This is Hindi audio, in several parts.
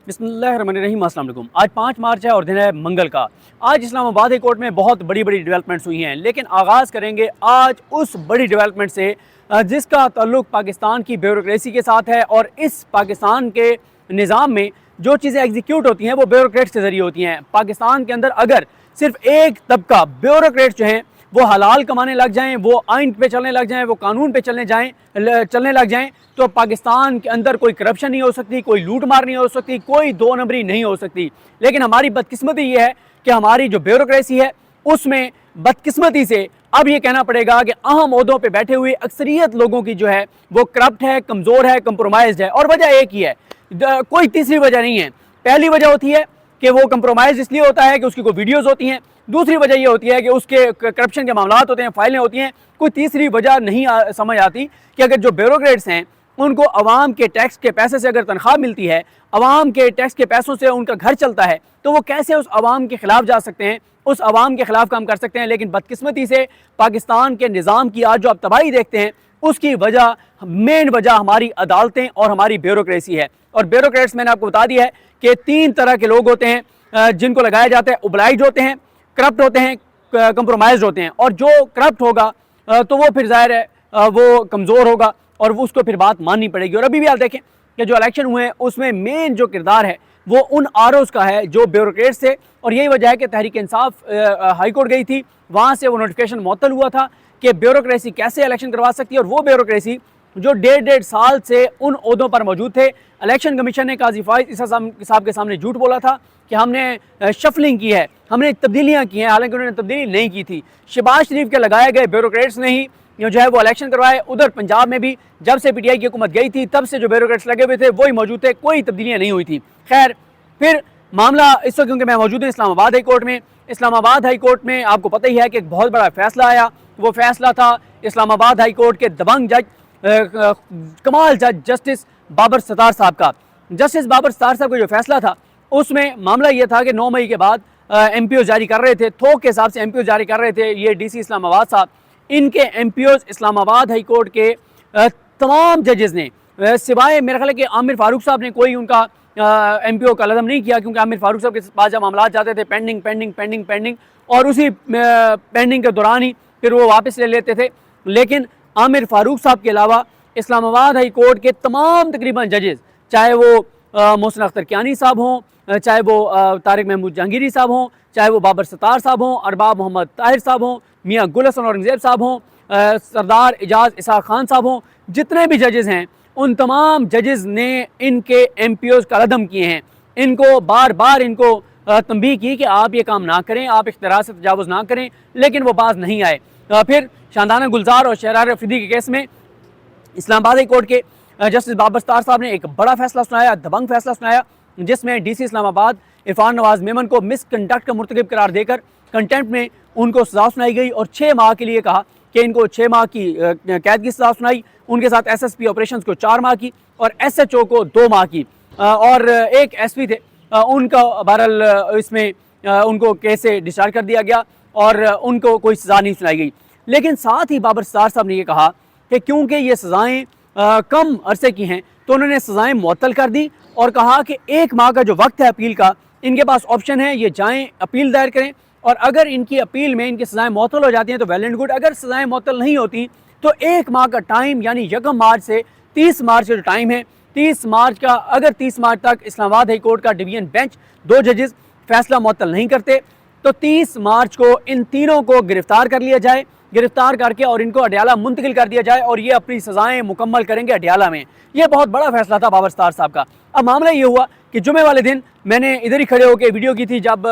बिस्मिल्लाहिर्रहमानिर्रहीम। अस्सलाम वालेकुम। आज 5 मार्च है और दिन है मंगल का। आज इस्लामाबाद हाई कोर्ट में बहुत बड़ी बड़ी डेवलपमेंट्स हुई हैं, लेकिन आगाज़ करेंगे आज उस बड़ी डेवलपमेंट से जिसका ताल्लुक पाकिस्तान की ब्यूरोक्रेसी के साथ है। और इस पाकिस्तान के निज़ाम में जो चीज़ें एग्जीक्यूट होती हैं वो ब्यूरोक्रेट्स के ज़रिए होती हैं। पाकिस्तान के अंदर अगर सिर्फ एक तबका ब्यूरोक्रेट्स जो हैं वो हलाल कमाने लग जाएं, वो आइन पे चलने लग जाएं, वो कानून पे चलने लग जाएं, तो पाकिस्तान के अंदर कोई करप्शन नहीं हो सकती, कोई लूट मार नहीं हो सकती, कोई दो नंबरी नहीं हो सकती। लेकिन हमारी बदकिस्मती ये है कि हमारी जो ब्यूरोक्रेसी है उसमें बदकिस्मती से अब ये कहना पड़ेगा कि अहम ओहदों पे बैठे हुए अक्सरियत लोगों की जो है वो करप्ट है, कमज़ोर है, कंप्रोमाइज़ है। और वजह एक ही है, कोई तीसरी वजह नहीं है। पहली वजह होती है कि वो कंप्रोमाइज़ इसलिए होता है कि उसकी कोई वीडियोज़ होती हैं। दूसरी वजह ये होती है कि उसके करप्शन के मामलात होते हैं, फाइलें होती हैं। कोई तीसरी वजह नहीं समझ आती कि अगर जो ब्यूरोक्रेट्स हैं उनको अवाम के टैक्स के पैसे से अगर तनख्वाह मिलती है, अवाम के टैक्स के पैसों से उनका घर चलता है, तो वो कैसे उस अवाम के ख़िलाफ़ जा सकते हैं, उस अवाम के ख़िलाफ़ काम कर सकते हैं। लेकिन बदकिस्मती से पाकिस्तान के निज़ाम की आज जो आप तबाही देखते हैं उसकी वजह, मेन वजह हमारी अदालतें और हमारी ब्यूरोक्रेसी है। और ब्यूरोक्रेट्स मैंने आपको बता दिया है कि 3 तरह के लोग होते हैं जिनको लगाया जाता है। ओब्लाइज होते हैं, करप्ट होते हैं, कंप्रोमाइज़ होते हैं। और जो करप्ट होगा तो वो फिर ज़ाहिर है वो कमज़ोर होगा और वो उसको फिर बात माननी पड़ेगी। और अभी भी आप देखें कि जो इलेक्शन हुए हैं उसमें मेन जो किरदार है वो उन आरओज़ का है जो ब्यूरोक्रेट्स थे। और यही वजह है कि तहरीक इंसाफ हाई कोर्ट गई थी, वहाँ से वो नोटिफिकेशन मुअत्तल हुआ था कि ब्यूरोक्रेसी कैसे इलेक्शन करवा सकती है। और वो ब्यूरोक्रेसी जो 1.5 साल से उन ओहदों पर मौजूद थे। इलेक्शन कमीशन ने काजी फाइज ईसा साहब के सामने झूठ बोला था कि हमने शफलिंग की है, हमने तब्दीलियाँ की हैं, हालांकि उन्होंने तब्दीली नहीं की थी। शहबाज शरीफ के लगाए गए ब्यूरोक्रेट्स ने ही जो है वो इलेक्शन करवाए। उधर पंजाब में भी जब से पीटीआई की हुकूमत गई थी तब से जो ब्यूरोक्रेट्स लगे हुए थे वही मौजूद थे, कोई तब्दीलियाँ नहीं हुई थी। खैर, फिर मामला इस वक्त क्योंकि मैं मौजूद हूँ इस्लामाबाद हाई कोर्ट में, इस्लामाबाद हाई कोर्ट में आपको पता ही है कि एक बहुत बड़ा फैसला आया। वो फैसला था इस्लामाबाद हाई कोर्ट के दबंग जज, कमाल जज जस्टिस बाबर सत्तार साहब का। जस्टिस बाबर सत्तार साहब का जो फैसला था उसमें मामला ये था कि 9 मई के बाद MPO जारी कर रहे थे, थोक के हिसाब से MPO जारी कर रहे थे ये DC इस्लामाबाद साहब। इनके MPOs इस्लामाबाद हाई कोर्ट के तमाम जजेस ने, सिवाय मेरे ख्याल है कि आमिर फारूक साहब ने कोई उनका MPO का लज़म नहीं किया, क्योंकि आमिर फारूक साहब के पास जब मामला जाते थे पेंडिंग पेंडिंग पेंडिंग पेंडिंग, और उसी पेंडिंग के दौरान ही फिर वो वापस ले लेते थे। लेकिन आमिर फारूक साहब के अलावा इस्लामाबाद हाई कोर्ट के तमाम तकरीबन जजेस, चाहे वो मोहसिन अख्तर कियानी साहब हों, चाहे वो तारिक महमूद जहांगीरी साहब हों, चाहे वो बाबर सत्तार साहब हों, अरबाब मोहम्मद ताहिर साहब हों, मियाँ गुल हसन औरंगज़ेब साहब हों, सरदार एजाज इसाक खान साहब हों, जितने भी जजेस हैं उन तमाम जजेस ने इनके MPOs का रद्द किए हैं। इनको बार बार इनको तंबीह की कि आप ये काम ना करें, आप इख्तियार से तजावुज़ ना करें, लेकिन वो बाज नहीं आए। फिर शानदाना गुलजार और शहरार अफरीदी के केस में इस्लामाबाद हाई कोर्ट के जस्टिस बाबर सत्तार साहब ने एक बड़ा फैसला सुनाया, दबंग फैसला सुनाया, जिसमें DC इस्लामाबाद इरफान नवाज मेमन को मिसकंडक्ट का मुर्तकिब करार देकर कंटेम्प्ट में उनको सज़ा सुनाई गई और 6 माह के लिए कहा कि इनको 6 माह की कैद की सज़ा सुनाई। उनके साथ SSP ऑपरेशंस को 4 माह की और SHO को 2 माह की, और एक SP थे उनका बहरहाल इसमें उनको केस से डिस्चार्ज कर दिया गया और उनको कोई सज़ा नहीं सुनाई गई। लेकिन साथ ही बाबर सत्तार साहब ने यह कहा कि क्योंकि ये सज़ाएँ कम अरसे की हैं तो उन्होंने सज़ाएँ मुअत्तल कर दी और कहा कि 1 माह का जो वक्त है अपील का, इनके पास ऑप्शन है, ये जाएं अपील दायर करें, और अगर इनकी अपील में इनकी सज़ाएँ मुअत्तल हो जाती हैं तो वेल एंड गुड। अगर सज़ाएँ मुअत्तल नहीं होती तो 1 माह का टाइम, यानी 1 मार्च से 30 मार्च का जो टाइम है, 30 मार्च का, अगर 30 मार्च तक इस्लामाबाद हाई कोर्ट का डिवीजन बेंच 2 जजेस फैसला मुअत्तल नहीं करते तो 30 मार्च को इन तीनों को गिरफ्तार कर लिया जाए, गिरफ्तार करके और इनको अडयाला मुंतकिल कर दिया जाए और ये अपनी सज़ाएँ मुकम्मल करेंगे अडयाला में। ये बहुत बड़ा फैसला था बाबर सत्तार साहब का। अब मामला ये हुआ कि जुमे वाले दिन मैंने इधर ही खड़े होकर वीडियो की थी, जब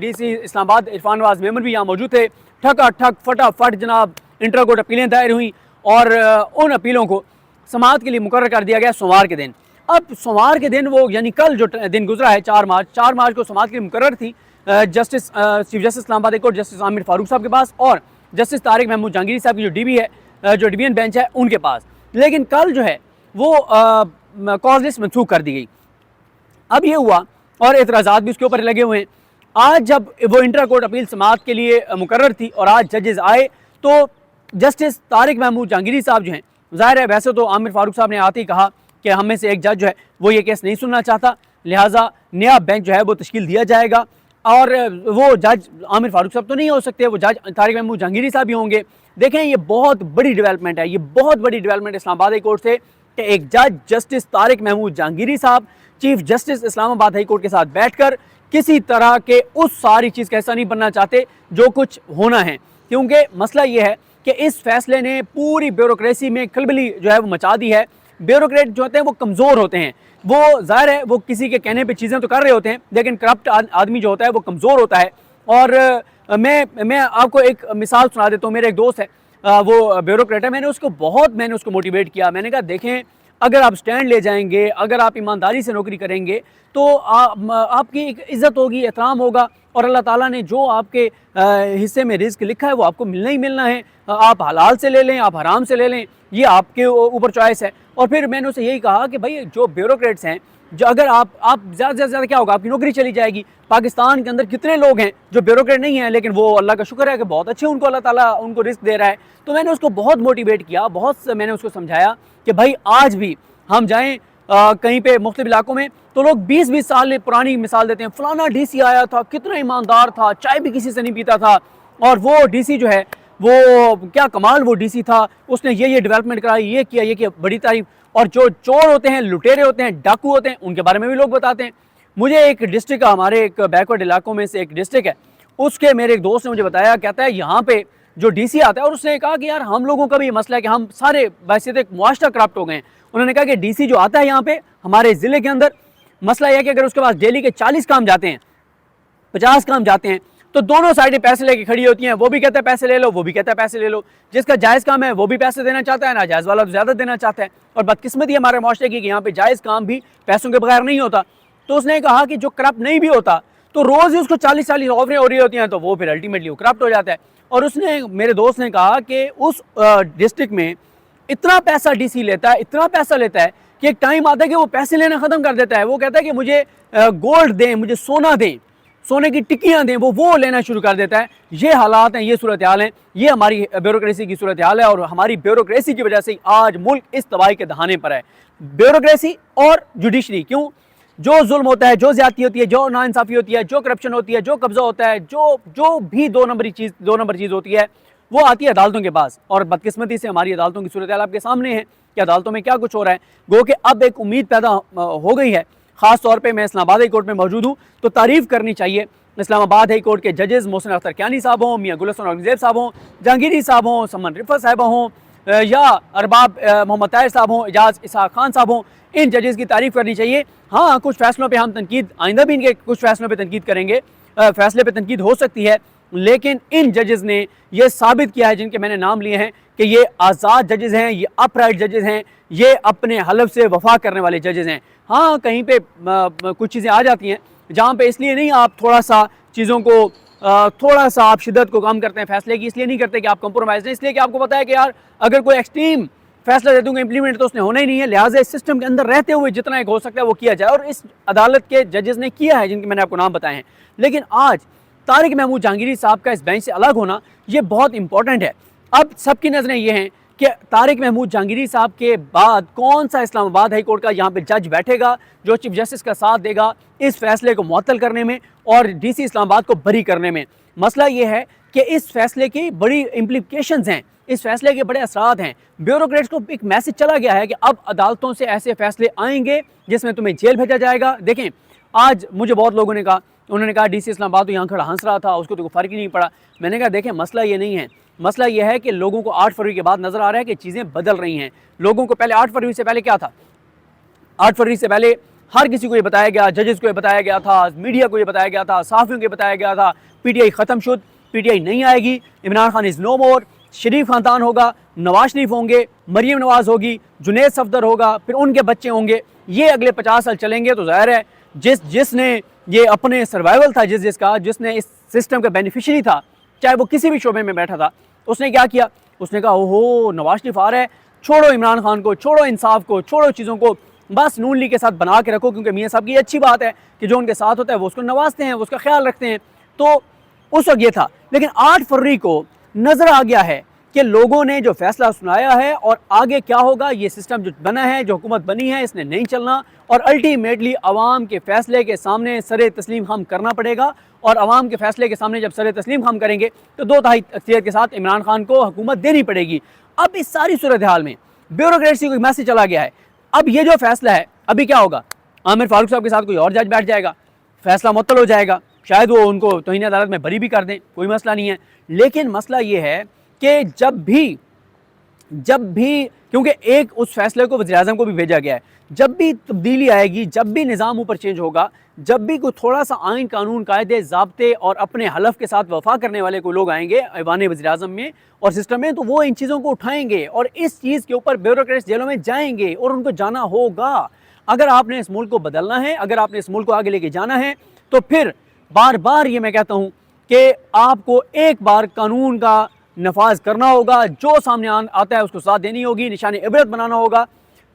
DC इस्लामाबाद इरफान नवाज मेमन भी यहाँ मौजूद थे। ठका ठक फटाफट जनाब इंटर कोर्ट अपीलें दायर हुई और उन अपीलों को समाअत के लिए मुकर्रर कर दिया गया सोमवार के दिन। अब सोमवार के दिन वो, यानी कल जो दिन गुजरा है 4 मार्च को समाअत के लिए मुकर्रर थी justice chief justice Islamabad high court justice Aamir Farooq साहब के पास और जस्टिस तारिक महमूद जहांगीरी साहब की जो DB है, जो डिवीजन बेंच है, उनके पास। लेकिन कल जो है वो कॉज लिस्ट मनसूख कर दी गई। अब ये हुआ और एतराज़ात भी उसके ऊपर लगे हुए हैं। आज जब वो इंटर कोर्ट अपील समाअत के लिए मुकर्रर थी और आज जजेस आए तो जस्टिस तारिक महमूद जहांगीरी साहब जो हैं, ज़ाहिर है वैसे तो आमिर फारूक साहब ने आते ही कहा कि हम में से एक जज जो है वो ये केस नहीं सुनना चाहता, लिहाजा नया बेंच जो है वो तश्कील दिया जाएगा और वो जज आमिर फारूक साहब तो नहीं हो सकते, वो जज तारिक महमूद जहांगीरी साहब भी होंगे। देखें ये बहुत बड़ी डेवलपमेंट है, ये बहुत बड़ी डेवलपमेंट इस्लामाबाद हाई कोर्ट से कि एक जज जस्टिस तारिक महमूद जहांगीरी साहब chief justice Islamabad high court के साथ बैठकर किसी तरह के उस सारी चीज़ का हिस्सा नहीं बनना चाहते जो कुछ होना है, क्योंकि मसला ये है कि इस फैसले ने पूरी ब्यूरोक्रेसी में खलबली जो है वो मचा दी है। ब्यूरोक्रेट जो होते हैं वो कमज़ोर होते हैं, वो ज़ाहिर है वो किसी के कहने पे चीज़ें तो कर रहे होते हैं, लेकिन करप्ट आदमी जो होता है वो कमज़ोर होता है। और मैं आपको एक मिसाल सुना देता हूँ। मेरा एक दोस्त है, वो ब्यूरोक्रेट है, मैंने उसको मोटिवेट किया। मैंने कहा देखें, अगर आप स्टैंड ले जाएंगे, अगर आप ईमानदारी से नौकरी करेंगे तो आपकी एक इज़्ज़त होगी, एहतराम होगा, और अल्लाह ताला ने जो आपके हिस्से में रिज़्क लिखा है वो आपको मिलना ही मिलना है। आप हलाल से ले लें, आप हराम से ले लें, ये आपके ऊपर चॉइस है। और फिर मैंने उसे यही कहा कि भाई जो ब्यूरोक्रेट्स हैं, जो अगर आप ज़्यादा से ज़्यादा क्या होगा, आपकी नौकरी चली जाएगी। पाकिस्तान के अंदर कितने लोग हैं जो ब्यूरोक्रेट नहीं हैं, लेकिन वो अल्लाह का शुक्र है कि बहुत अच्छे उनको अल्लाह ताला उनको रिस्क दे रहा है। तो मैंने उसको बहुत मोटिवेट किया, मैंने उसको समझाया कि भाई आज भी हम जाएँ कहीं पे मुख्तलिफ इलाकों में तो लोग 20-20 साल पुरानी मिसाल देते हैं, फलाना डीसी आया था, कितना ईमानदार था, चाय भी किसी से नहीं पीता था, और वो डीसी जो है वो क्या कमाल वो डीसी था, उसने ये डेवलपमेंट कराई, ये किया, बड़ी तारीफ। और जो चोर होते हैं, लुटेरे होते हैं, डाकू होते हैं, उनके बारे में भी लोग बताते हैं। मुझे एक डिस्ट्रिक्ट का, हमारे एक बैकवर्ड इलाकों में से एक डिस्ट्रिक्ट है, उसके मेरे एक दोस्त ने मुझे बताया, कहता है यहाँ पे जो डीसी आता है, और उसने कहा कि यार हम लोगों का भी ये मसला है कि हम सारे वैसे तो मुआशरा करप्ट हो गए हैं। उन्होंने कहा कि डीसी जो आता है यहाँ पे हमारे ज़िले के अंदर, मसला यह है कि अगर उसके पास डेली के 40 काम जाते हैं, 50 काम जाते हैं, तो दोनों साइडें पैसे लेके खड़ी होती हैं। वो भी कहता है पैसे ले लो, वो भी कहता है पैसे ले लो। जिसका जायज़ काम है वो भी पैसे देना चाहता है, नाजायज़ वाला तो ज़्यादा देना चाहता है। और बदकिस्मती हमारे माशरे की कि यहाँ पे जायज़ काम भी पैसों के बगैर नहीं होता। तो उसने कहा कि जो करप्ट नहीं भी होता तो रोज़ ही उसको 40-40 ऑफरें हो रही होती हैं, तो वो फिर अल्टीमेटली वो करप्ट हो जाता है। और उसने, मेरे दोस्त ने कहा कि उस डिस्ट्रिक्ट में इतना पैसा डीसी लेता है, इतना पैसा लेता है कि एक टाइम आता है कि वो पैसे लेना ख़त्म कर देता है। वो कहता है कि मुझे गोल्ड दें, मुझे सोना दें, सोने की टिक्कियाँ दें, वो लेना शुरू कर देता है। ये हालात हैं, ये सूरत हाल हैं, ये हमारी ब्यूरोक्रेसी की सूरत हाल है। और हमारी ब्यूरोक्रेसी की वजह से आज मुल्क इस तबाही के दहाने पर है। ब्यूरोक्रेसी और जुडिशरी, क्यों? जो जुल्म होता है, जो ज्यादती होती है, जो नाइंसाफ़ी होती है, जो करप्शन होती है, जो कब्जा होता है, जो भी दो नंबर चीज़ होती है, वो आती है अदालतों के पास। और बदकिस्मती से हमारी अदालतों की सूरत हाल आपके सामने है कि अदालतों में क्या कुछ हो रहा है। गो कि अब एक उम्मीद पैदा हो गई है। ख़ास तौर पे मैं इस्लामाबाद हाई कोर्ट में मौजूद हूँ तो तारीफ़ करनी चाहिए इस्लामाबाद हाई कोर्ट के जजेस मोहसिन अख्तर कियानी साहब हों, मियाँ गुल हसन औरंगज़ेब साहब हों, जहांगीरी साहब हों, समन रिफ़त साहबा हों, या अरबाब मोहम्मद ताहिर साहब हों, एजाज इसहाक खान साहब हों। इन जजेस की तारीफ़ करनी चाहिए। हाँ, कुछ फैसलों पे हम तनकीद, आइंदा भी इनके कुछ फैसलों पे तनकीद करेंगे, फैसले पे तनकीद हो सकती है, लेकिन इन जजेस ने यह साबित किया है, जिनके मैंने नाम लिए हैं, कि ये आज़ाद जजेस हैं, ये अपराइट जजेस हैं, ये अपने हलफ से वफा करने वाले जजेस हैं। हाँ, कहीं पे कुछ चीज़ें आ जाती हैं जहाँ पे इसलिए नहीं, आप थोड़ा सा चीज़ों को थोड़ा सा आप शिद्दत को कम करते हैं फैसले की, इसलिए नहीं करते कि आप कंप्रोमाइज़ नहीं, इसलिए कि आपको पता है कि यार अगर कोई एक्सट्रीम फैसला दे दूंगा इम्प्लीमेंट तो उसने होना ही नहीं है। लिहाजा इस सिस्टम के अंदर रहते हुए जितना एक हो सकता है वो किया जाए, और इस अदालत के जजेस ने किया है, जिनके मैंने आपको नाम बताए हैं। लेकिन आज तारिक महमूद जहांगीरी साहब का इस बेंच से अलग होना ये बहुत इंपॉर्टेंट है। अब सबकी नज़रें ये हैं कि तारिक महमूद जहांगीरी साहब के बाद कौन सा इस्लामाबाद हाई कोर्ट का यहाँ पे जज बैठेगा जो चीफ जस्टिस का साथ देगा इस फैसले को मुअत्तल करने में और डीसी इस्लामाबाद को बरी करने में। मसला ये है कि इस फैसले की बड़ी इम्प्लीकेशंस हैं, इस फैसले के बड़े असरात हैं। ब्यूरोक्रेट्स को एक मैसेज चला गया है कि अब अदालतों से ऐसे फैसले आएंगे जिसमें तुम्हें जेल भेजा जाएगा। देखें, आज मुझे बहुत लोगों ने कहा, उन्होंने कहा डीसी इस्लामाबाद तो यहाँ खड़ा हंस रहा था, उसको तो कोई फ़र्क ही नहीं पड़ा। मैंने कहा देखें, मसला ये नहीं है, मसला यह है कि लोगों को 8 फरवरी के बाद नज़र आ रहा है कि चीज़ें बदल रही हैं। लोगों को पहले 8 फरवरी से पहले क्या था? 8 फरवरी से पहले हर किसी को ये बताया गया, जजेस को ये बताया गया था, मीडिया को ये बताया गया था, सहाफ़ियों को बताया गया था, PTI ख़त्म शुद, PTI नहीं आएगी, इमरान खान इज़ नो मोर, शरीफ खानदान होगा, नवाज शरीफ होंगे, मरीम नवाज होगी, जुनैद सफदर होगा, फिर उनके बच्चे होंगे। ये अगले 50 साल चलेंगे। तो ज़ाहिर है जिसने ये अपने सर्वाइवल था, जिसने इस सिस्टम का बेनिफिशरी था, चाहे वो किसी भी शोबे में बैठा था, उसने क्या किया? उसने कहा ओहो नवाज शरीफ आ रहा है, छोड़ो इमरान खान को, छोड़ो इंसाफ को, छोड़ो चीज़ों को, बस नून लीग के साथ बना के रखो, क्योंकि मियाँ साहब की अच्छी बात है कि जो उनके साथ होता है वो उसको नवाजते हैं, वो उसका ख्याल रखते हैं। तो उस वक्त ये था। लेकिन 8 फरवरी को नज़र आ गया है कि लोगों ने जो फैसला सुनाया है और आगे क्या होगा, ये सिस्टम जो बना है, जो हुकूमत बनी है, इसने नहीं चलना और अल्टीमेटली अवाम के फैसले के सामने सरे तस्लीम हम करना पड़ेगा। और अवाम के फैसले के सामने जब सरे तस्लीम हम करेंगे तो 2/3 अक्सरियत के साथ इमरान खान को हुकूमत देनी पड़ेगी। अब इस सारी सूरत हाल में ब्यूरोक्रेसी को एक मैसेज चला गया है। अब ये जो फैसला है, अभी क्या होगा, आमिर फारूक साहब के साथ कोई और जज बैठ जाएगा, फैसला मुअत्तल हो जाएगा, शायद वो उनको तौहीन अदालत में बरी भी कर दें, कोई मसला नहीं है। लेकिन मसला ये है कि जब भी क्योंकि एक उस फैसले को वज़ीर-ए-आज़म को भी भेजा गया है, जब भी तब्दीली आएगी, जब भी निज़ाम ऊपर चेंज होगा, जब भी कोई थोड़ा सा आइन कानून कायदे ज़ाब्ते और अपने हलफ के साथ वफा करने वाले कोई लोग आएंगे ऐवान वज़ीर-ए-आज़म में और सिस्टम में, तो वो इन चीज़ों को उठाएंगे और इस चीज़ के ऊपर ब्यूरोक्रेट्स जेलों में जाएंगे और उनको जाना होगा। अगर आपने इस मुल्क को बदलना है, अगर आपने इस मुल्क को आगे लेके जाना है, तो फिर बार बार ये मैं कहता हूँ कि आपको एक बार कानून का नफाज करना होगा, जो सामने आता है उसको साथ देनी होगी, निशान इबरत बनाना होगा।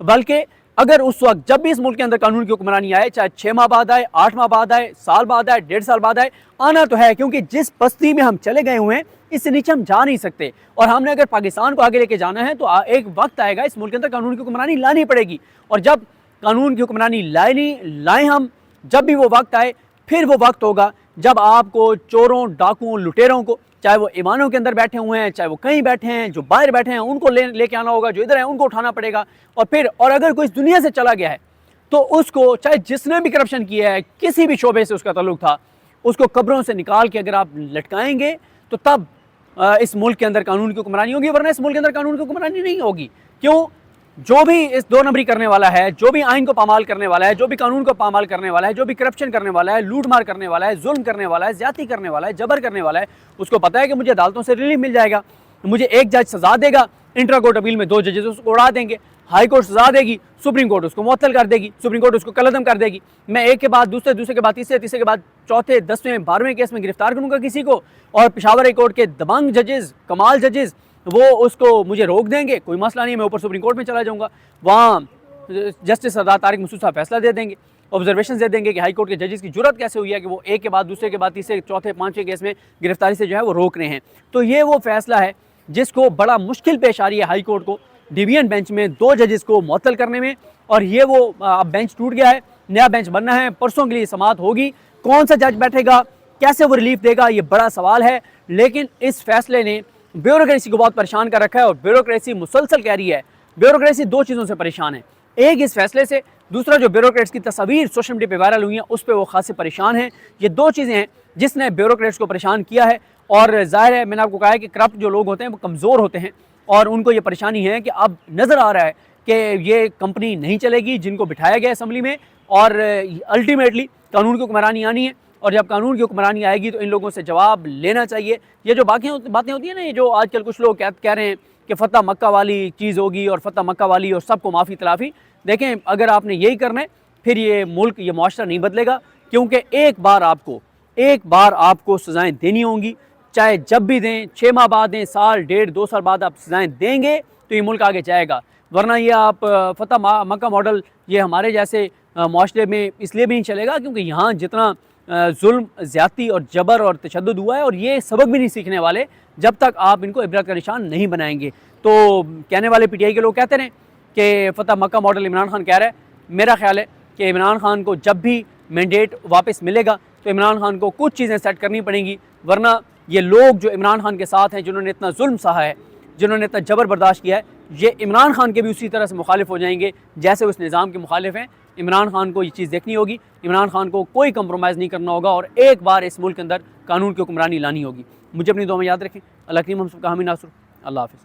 बल्कि अगर उस वक्त जब भी इस मुल्क के अंदर कानून की हुक्मरानी आए, चाहे 6 माह बाद आए, 8 माह बाद आए, साल बाद आए, 1.5 साल बाद आए, आना तो है, क्योंकि जिस बस्ती में हम चले गए हुए हैं इससे नीचे हम जा नहीं सकते। और हमने अगर पाकिस्तान को आगे लेके जाना है तो एक वक्त आएगा इस मुल्क के अंदर कानून की हुक्मरानी लानी पड़ेगी। और जब कानून की हुक्मरानी लाएं हम, जब भी वो वक्त आए, फिर वो वक्त होगा जब आपको चोरों, डाकुओं, लुटेरों को, चाहे वो ईमानों के अंदर बैठे हुए हैं, चाहे वो कहीं बैठे हैं, जो बाहर बैठे हैं, उनको लेके आना होगा, जो इधर हैं उनको उठाना पड़ेगा। और अगर कोई इस दुनिया से चला गया है तो उसको, चाहे जिसने भी करप्शन किया है, किसी भी शोबे से उसका ताल्लुक था, उसको कब्रों से निकाल के अगर आप लटकाएंगे तो तब इस मुल्क के अंदर कानून की हुक्मरानी होगी, वरना इस मुल्क के अंदर कानून की हुक्मरानी नहीं होगी। क्यों? जो भी इस 2 नंबरी करने वाला है, जो भी आइन को पामाल करने वाला है, जो भी कानून को पामाल करने वाला है, जो भी करप्शन करने वाला है, लूट मार करने वाला है, जुल्म करने वाला है, ज्यादती करने वाला है, जबर करने वाला है, उसको पता है कि मुझे अदालतों से रिलीफ मिल जाएगा, मुझे एक जज सजा देगा, इंट्रा कोर्ट अपील में 2 जजेस उसको उड़ा देंगे, हाई कोर्ट सजा देगी, सुप्रीम कोर्ट उसको मुअत्तल कर देगी, सुप्रीम कोर्ट उसको कलअदम कर देगी, मैं एक के बाद दूसरे, दूसरे के बाद तीसरे, तीसरे के बाद चौथे, 10वें, 12वें केस में गिरफ्तार करूंगा किसी को। और पेशावर हाई कोर्ट के दबंग जजेस, कमाल जजेस, वो उसको मुझे रोक देंगे, कोई मसला नहीं, मैं ऊपर सुप्रीम कोर्ट में चला जाऊंगा, वहाँ जस्टिस सरदार तारिक मसूद साहब फैसला दे देंगे, ऑब्जर्वेशन दे देंगे कि हाई कोर्ट के जजेस की जुर्रत कैसे हुई है कि वो एक के बाद दूसरे के बाद तीसरे, चौथे, 5वें केस में गिरफ्तारी से जो है वो रोक रहे हैं। तो ये वो फैसला है जिसको बड़ा मुश्किल पेश आ रही है हाई कोर्ट को डिवीजन बेंच में 2 जजेस को मुअत्तल करने में। और ये वो अब बेंच टूट गया है, नया बेंच बनना है, परसों के लिए समाअत होगी, कौन सा जज बैठेगा, कैसे वो रिलीफ देगा, ये बड़ा सवाल है। लेकिन इस फैसले ने ब्यूरोक्रेसी को बहुत परेशान कर रखा है और ब्यूरोक्रेसी मुसलसल कह रही है, ब्यूरोक्रेसी 2 चीज़ों से परेशान है, एक इस फैसले से, दूसरा जो ब्यूरोक्रेट्स की तस्वीर सोशल मीडिया पे वायरल हुई हैं उस पर वो खासे परेशान हैं। ये 2 चीज़ें हैं जिसने ब्यूरोक्रेट्स को परेशान किया है। और ज़ाहिर है, मैंने आपको कहा है कि करप्ट जो लोग होते हैं वो कमज़ोर होते हैं और उनको ये परेशानी है कि अब नज़र आ रहा है कि ये कंपनी नहीं चलेगी जिनको बिठाया गया असम्बली में, और अल्टीमेटली कानून की हुक्मरानी आनी है। और जब कानून की हुक्मरानी आएगी तो इन लोगों से जवाब लेना चाहिए। ये जो बाकी बातें होती हैं ना, ये जो आजकल कुछ लोग कह रहे हैं कि फ़तह मक्का वाली चीज़ होगी और फ़तह मक्का वाली और सबको माफ़ी तलाफ़ी, देखें अगर आपने यही करना है फिर ये मुल्क, ये मुआशरा नहीं बदलेगा। क्योंकि एक बार आपको सज़ाएँ देनी होंगी, चाहे जब भी दें, 6 माह बाद दें, साल, 1.5, 2 साल बाद आप सज़ाएँ देंगे तो ये मुल्क आगे जाएगा। वरना ये आप फ़तह मक्का मॉडल ये हमारे जैसे मुआशरे में इसलिए भी नहीं चलेगा क्योंकि यहाँ जितना जुल्म, ज़्यादती और जबर और तशद्दुद हुआ है, और ये सबक भी नहीं सीखने वाले जब तक आप इनको इबरत का निशान नहीं बनाएंगे। तो कहने वाले PTI के लोग कहते हैं कि फ़तह मक्का मॉडल इमरान खान कह रहा है, मेरा ख्याल है कि इमरान खान को जब भी मैंडेट वापस मिलेगा तो इमरान खान को कुछ चीज़ें सेट करनी पड़ेंगी, वरना ये लोग जो इमरान खान के साथ हैं, जिन्होंने इतना जुल्म सहा है, जिन्होंने इतना जबर बर्दाश्त किया है, ये इमरान खान के भी उसी तरह से मुखालिफ हो जाएंगे जैसे उस निज़ाम के मुखालिफ हैं। इमरान खान को ये चीज़ देखनी होगी, इमरान खान को कोई कंप्रोमाइज़ नहीं करना होगा और एक बार इस मुल्क के अंदर कानून की हुक्मरानी लानी होगी। मुझे अपनी दुआ में याद रखें। अल्लाह करीम हम सबका हामी नासुर। अल्लाह हाफ़िज़।